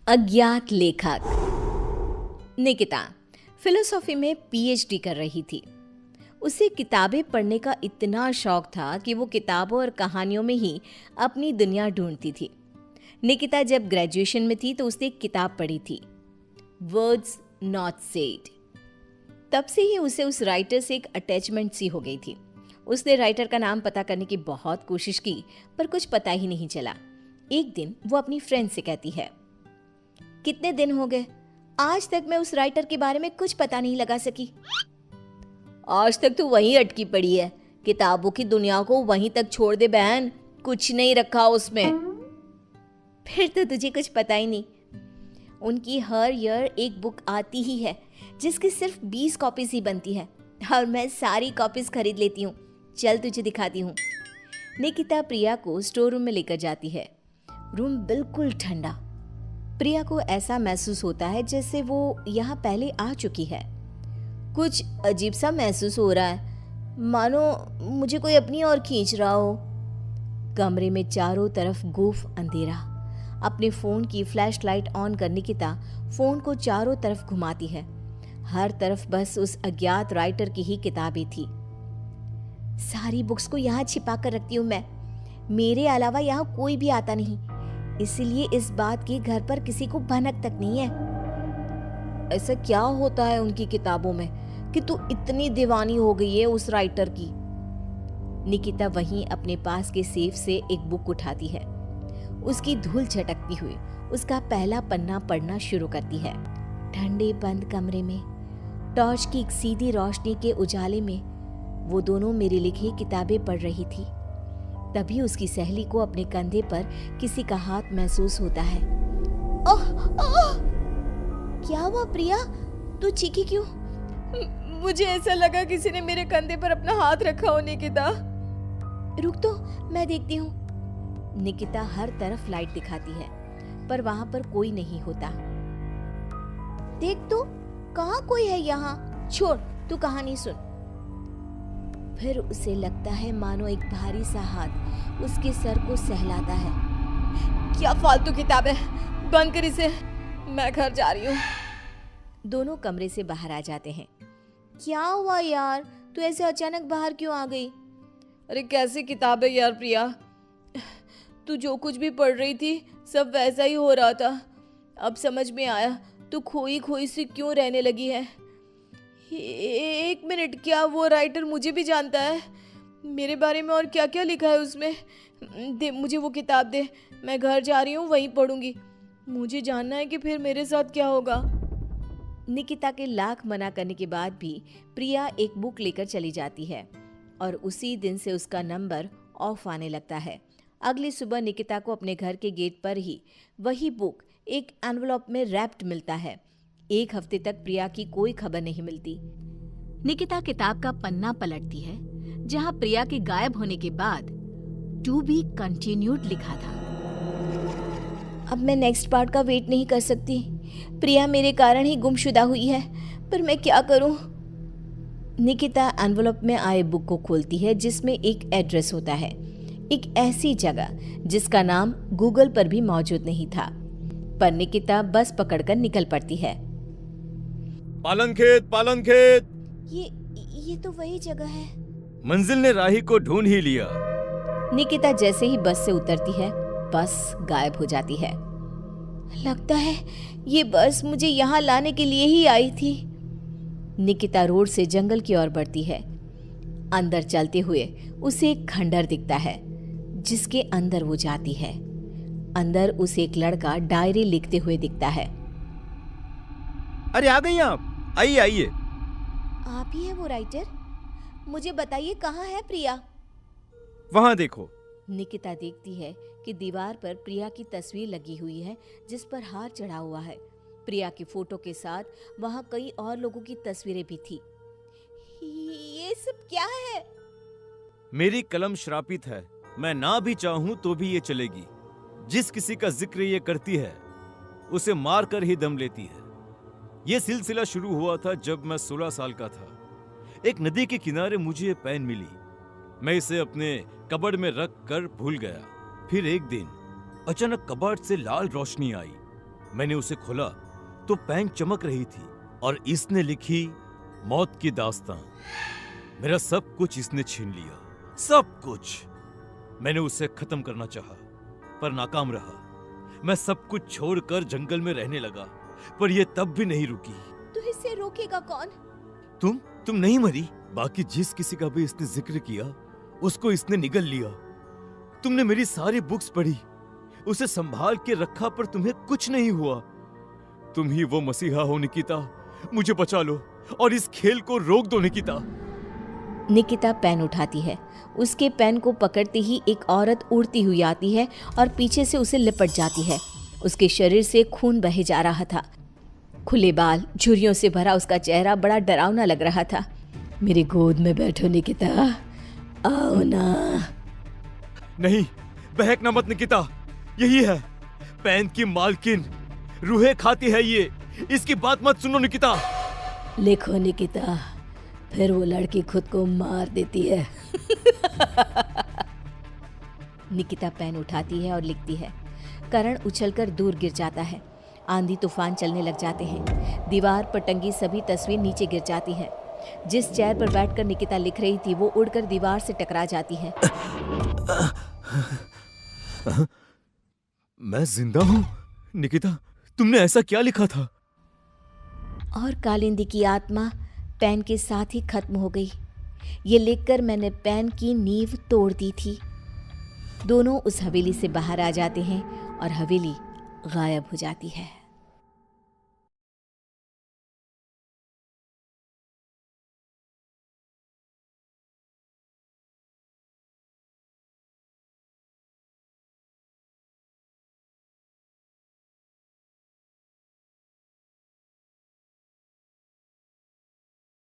अज्ञात लेखक। निकिता फिलोसॉफी में पीएचडी कर रही थी। उसे किताबें पढ़ने का इतना शौक था कि वो किताबों और कहानियों में ही अपनी दुनिया ढूंढती थी। निकिता जब ग्रेजुएशन में थी तो उसने एक किताब पढ़ी थी, वर्ड्स नॉट सेड। तब से ही उसे उस राइटर से एक अटैचमेंट सी हो गई थी। उसने राइटर का नाम पता करने की बहुत कोशिश की पर कुछ पता ही नहीं चला। एक दिन वो अपनी फ्रेंड से कहती है, कितने दिन हो गए, आज तक मैं उस राइटर के बारे में कुछ पता नहीं लगा सकी। आज तक तो वहीं अटकी पड़ी है, किताबों की दुनिया को वहीं तक छोड़ दे बहन, कुछ नहीं रखा उसमें। फिर तो तुझे कुछ पता ही नहीं। उनकी हर ईयर एक बुक आती ही है जिसकी सिर्फ 20 कॉपीज ही बनती है और मैं सारी कॉपीज खरीद लेती हूँ। चल तुझे दिखाती हूँ। निकिता प्रिया को स्टोर रूम में लेकर जाती है। रूम बिल्कुल ठंडा। प्रिया को ऐसा महसूस होता है जैसे वो यहाँ पहले आ चुकी है। कुछ अजीब सा महसूस हो रहा है, मानो मुझे कोई अपनी ओर खींच रहा हो। कमरे में चारों तरफ गुफ अंधेरा। अपने फोन की फ्लैश लाइट ऑन कर निकिता फोन को चारों तरफ घुमाती है। हर तरफ बस उस अज्ञात राइटर की ही किताबें थी। सारी बुक्स को यहाँ छिपा कर रखती हूँ मैं, मेरे अलावा यहाँ कोई भी आता नहीं, इसीलिए इस बात की घर पर किसी को भनक तक नहीं है। ऐसा क्या होता है उनकी किताबों में कि तू इतनी दीवानी हो गई है उस राइटर की। निकिता वहीं अपने पास के सेफ से एक बुक उठाती है। उसकी धूल झटकती हुई उसका पहला पन्ना पढ़ना शुरू करती है। ठंडे बंद कमरे में टॉर्च की एक सीधी रोशनी के उजाले में वो दोनों मेरी लिखी किताबें पढ़ रही थी। तभी उसकी सहेली को अपने कंधे पर किसी का हाथ महसूस होता है। ओह ओह! क्या हुआ प्रिया, तू चीखी क्यों? मुझे ऐसा लगा किसी ने मेरे कंधे पर अपना हाथ रखा हो। निकिता रुक तो, मैं देखती हूँ। निकिता हर तरफ लाइट दिखाती है पर वहां पर कोई नहीं होता। देख तो, कहाँ कोई है यहाँ? छोड़, तू कहानी सुन। फिर उसे लगता है मानो एक भारी सा हाथ उसके सर को सहलाता है। क्या फालतू किताब है, बंद कर इसे, मैं घर जा रही हूँ। दोनों कमरे से बाहर आ जाते हैं। क्या हुआ यार, तू ऐसे अचानक बाहर क्यों आ गई? अरे कैसी किताब है यार प्रिया, तू जो कुछ भी पढ़ रही थी सब वैसा ही हो रहा था। अब समझ में आया तू खोई खोई सी क्यों रहने लगी है। एक मिनट, क्या वो राइटर मुझे भी जानता है? मेरे बारे में और क्या क्या लिखा है उसमें? दे मुझे वो किताब दे, मैं घर जा रही हूँ, वहीं पढ़ूंगी। मुझे जानना है कि फिर मेरे साथ क्या होगा। निकिता के लाख मना करने के बाद भी प्रिया एक बुक लेकर चली जाती है और उसी दिन से उसका नंबर ऑफ आने लगता है। अगली सुबह निकिता को अपने घर के गेट पर ही वही बुक एक एनवलप में रैप्ड मिलता है। एक हफ्ते तक प्रिया की कोई खबर नहीं मिलती। निकिता किताब का पन्ना पलटती है जहां प्रिया के गायब होने के बाद टू बी कंटिन्यूड लिखा था। अब मैं नेक्स्ट पार्ट का वेट नहीं कर सकती। प्रिया मेरे कारण ही गुमशुदा हुई है, पर मैं क्या करूं? निकिता एनवलप में आए बुक को खोलती है जिसमें एक एड्रेस होता है, एक ऐसी जगह जिसका नाम गूगल पर भी मौजूद नहीं था। पर निकिता बस पकड़कर निकल पड़ती है। पालनखेत, पालनखेत। ये तो वही जगह है। मंजिल ने राही को ढूंढ ही लिया। निकिता जैसे ही बस से उतरती है, बस गायब हो जाती है। लगता है ये बस मुझे यहाँ लाने के लिए ही आई थी। निकिता रोड से जंगल की ओर बढ़ती है। अंदर चलते हुए उसे एक खंडर दिखता है जिसके अंदर वो जाती है। अंदर उसे एक लड़का डायरी लिखते हुए दिखता है। अरे आ गई आप, आइए आइए। आप ही है वो राइटर? मुझे बताइए कहाँ है प्रिया? वहां देखो। निकिता देखती है कि दीवार पर प्रिया की तस्वीर लगी हुई है जिस पर हार चढ़ा हुआ है। प्रिया की फोटो के साथ वहां कई और लोगों की तस्वीरें भी थी। ये सब क्या है? मेरी कलम श्रापित है, मैं ना भी चाहूं तो भी ये चलेगी। जिस किसी का जिक्र ये करती है उसे मार कर ही दम लेती है। ये सिलसिला शुरू हुआ था जब मैं 16 साल का था। एक नदी के किनारे मुझे ये पेन मिली। मैं इसे अपने कबर्ड में रख कर भूल गया। फिर एक दिन अचानक कबर्ड से लाल रोशनी आई मैंने उसे खोला तो पेन चमक रही थी और इसने लिखी मौत की दास्तां। मेरा सब कुछ इसने छीन लिया, सब कुछ। मैंने उसे खत्म करना चाहा, पर नाकाम रहा। मैं सब कुछ छोड़कर जंगल में रहने लगा, पर यह तब भी नहीं रुकी। तो इसे रोकेगा कौन? तुम नहीं मरी। बाकी जिस किसी का भी इसने जिक्र किया, उसको इसने निगल लिया। तुमने मेरी सारी बुक्स पढ़ी, उसे संभाल के रखा, पर तुम्हें कुछ नहीं हुआ। तुम ही वो मसीहा हो निकिता। मुझे बचा लो और इस खेल को रोक दो निकिता। निकिता पेन उठाती है। उसके पेन को पकड़ते ही एक औरत उड़ती हुई आती है और पीछे से उसे लिपट जाती है। उसके शरीर से खून बहे जा रहा था। खुले बाल, झुर्रियों से भरा उसका चेहरा बड़ा डरावना लग रहा था। मेरी गोद में बैठो निकिता, आओ ना। नहीं, बहकना मत निकिता। यही है पेन की मालकिन, रूहें खाती है ये। इसकी बात मत सुनो निकिता। लिखो निकिता, फिर वो लड़की खुद को मार देती है। निकिता पेन उठाती है और लिखती है। करण उछलकर दूर गिर जाता है। आंधी तूफान चलने लग जाते हैं। दीवार पर टंगी सभी तस्वीर नीचे गिर जाती हैं। जिस चेयर पर बैठकर निकिता लिख रही थी वो उड़कर दीवार से टकरा जाती है। मैं जिंदा हूँ? निकिता, तुमने ऐसा क्या लिखा था? और कालिंदी की आत्मा पेन के साथ ही खत्म हो गई। ये लिखकर मैंने पेन की नींव तोड़ दी थी। दोनों उस हवेली से बाहर आ जाते हैं और हवेली गायब हो जाती है।